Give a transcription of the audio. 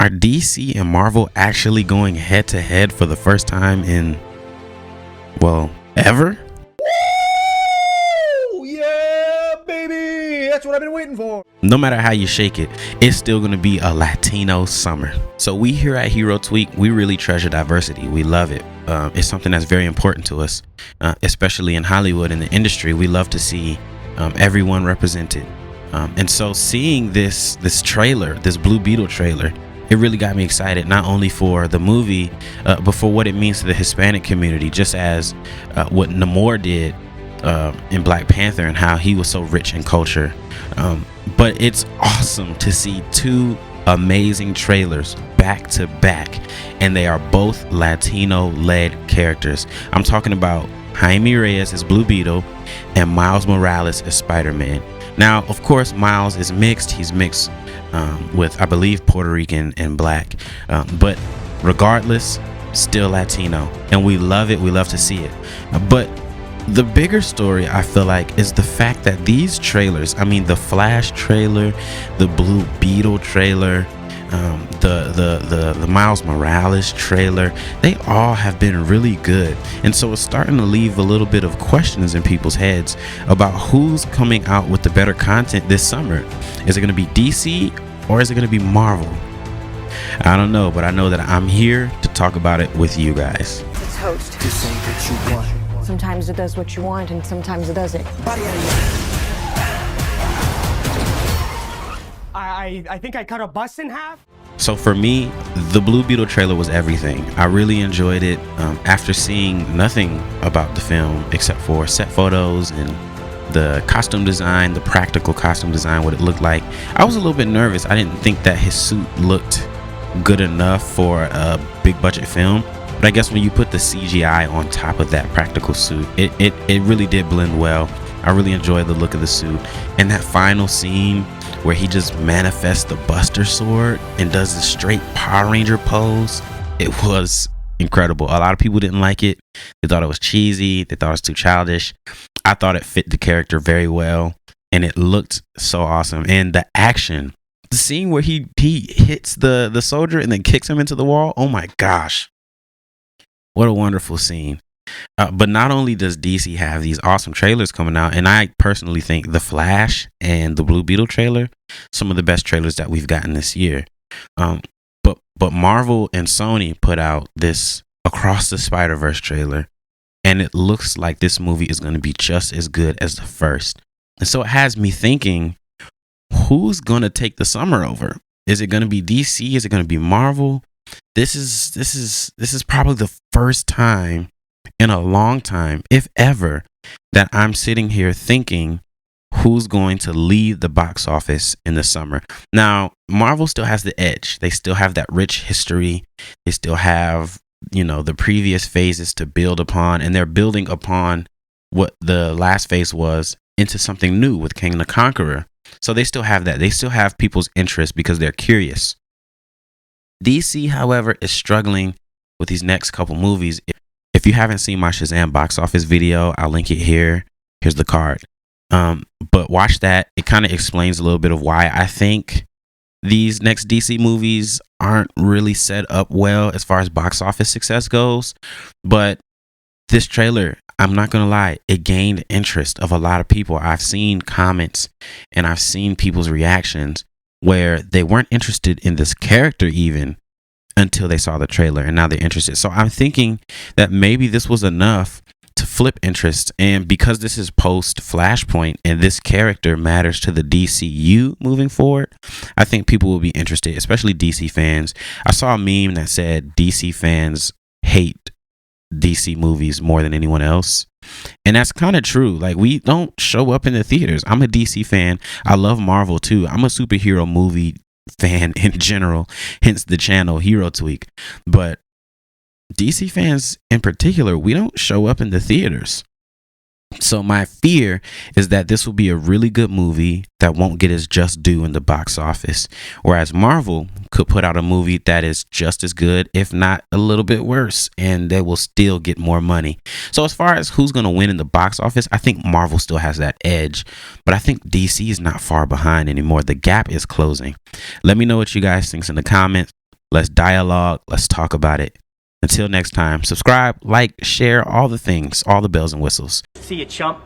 Are DC and Marvel actually going head to head for the first time in, well, ever? Woo! Yeah, baby! That's what I've been waiting for. No matter how you shake it, it's still going to be a Latino summer. So we here at Hero Tweak, we really treasure diversity. We love it. It's something that's very important to us, especially in Hollywood, in the industry. We love to see everyone represented. And so seeing this trailer, this Blue Beetle trailer, it really got me excited, not only for the movie, but for what it means to the Hispanic community, just as what Namor did in Black Panther and how he was so rich in culture. But it's awesome to see two amazing trailers back to back, and they are both Latino-led characters. I'm talking about Jaime Reyes as Blue Beetle and Miles Morales as Spider-Man. Now, of course, Miles is mixed. He's mixed with, I believe, Puerto Rican and Black. But regardless, still Latino. And we love it. We love to see it. But the bigger story, I feel like, is the fact that these trailers, I mean, the Flash trailer, the Blue Beetle trailer, the Miles Morales trailer, they all have been really good. And so it's starting to leave a little bit of questions in people's heads about who's coming out with the better content this summer. Is it going to be DC or is it going to be Marvel? I don't know, but I know that I'm here to talk about it with you guys. It's host. This ain't what you want. Sometimes it does what you want, and sometimes it doesn't. Body out of here. I think I cut a bus in half. So for me, the Blue Beetle trailer was everything. I really enjoyed it. After seeing nothing about the film except for set photos and the costume design, the practical costume design, what it looked like, I was a little bit nervous. I didn't think that his suit looked good enough for a big budget film. But I guess when you put the CGI on top of that practical suit, it really did blend well. I really enjoyed the look of the suit. And that final scene where he just manifests the Buster Sword and does the straight Power Ranger pose, it was incredible. A lot of people didn't like it. They thought it was cheesy. They thought it was too childish. I thought it fit the character very well, and it looked so awesome. And the action, the scene where he hits the soldier and then kicks him into the wall, oh my gosh. What a wonderful scene. But not only does DC have these awesome trailers coming out, and I personally think The Flash and the Blue Beetle trailer, some of the best trailers that we've gotten this year. But Marvel and Sony put out this Across the Spider-Verse trailer, and it looks like this movie is going to be just as good as the first. And so it has me thinking, who's going to take the summer over? Is it going to be DC? Is it going to be Marvel? This is probably the first time in a long time, if ever, that I'm sitting here thinking who's going to lead the box office in the summer. Now, Marvel still has the edge. They still have that rich history. They still have, the previous phases to build upon, and they're building upon what the last phase was into something new with King the Conqueror. So they still have that. They still have people's interest because they're curious. DC, however, is struggling with these next couple movies. If you haven't seen my Shazam box office video, I'll link it here. Here's the card. But watch that. It kind of explains a little bit of why I think these next DC movies aren't really set up well as far as box office success goes. But this trailer, I'm not going to lie, it gained interest of a lot of people. I've seen comments and I've seen people's reactions where they weren't interested in this character even until they saw the trailer, and now they're interested. So I'm thinking that maybe this was enough to flip interest. And because this is post Flashpoint and this character matters to the DCU moving forward, I think people will be interested, especially DC fans. I saw a meme that said DC fans hate DC movies more than anyone else. And that's kind of true. Like, we don't show up in the theaters. I'm a DC fan. I love Marvel too. I'm a superhero movie fan in general, hence the channel Hero Tweak. But DC fans in particular, we don't show up in the theaters. So my fear is that this will be a really good movie that won't get its just due in the box office, whereas Marvel could put out a movie that is just as good, if not a little bit worse, and they will still get more money. So as far as who's going to win in the box office, I think Marvel still has that edge, but I think DC is not far behind anymore. The gap is closing. Let me know what you guys think in the comments. Let's dialogue. Let's talk about it. Until next time, subscribe, like, share, all the things, all the bells and whistles. See you, chump.